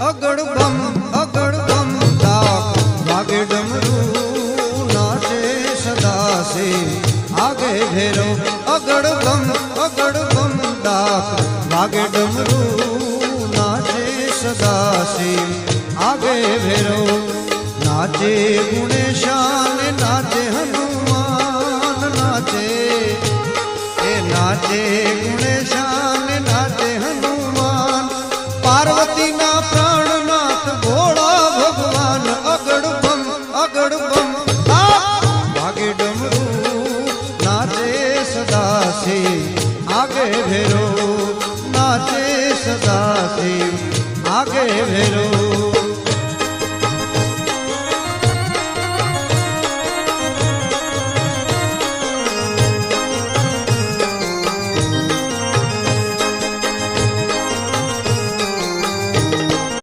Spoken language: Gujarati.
અગડ બમ ડાક વાગે ડમરું નાચે સદાશિવ આગે ભેરો અગડ બમ ડાક વાગે ડમરું નાચે સદાશિવ આગે ભેરો નાચે ગુણેશાન નાચે હનુમાન નાચે ગુણેશાન નાચે હનુમાન પાર્વતી ના પ્રાણનાથ ભોળા ભગવાન અગડ બમ વાગે ડમરું નાચે સદાશિવ આગે ભેરો નાચે સદાશિવ આગે ભેરો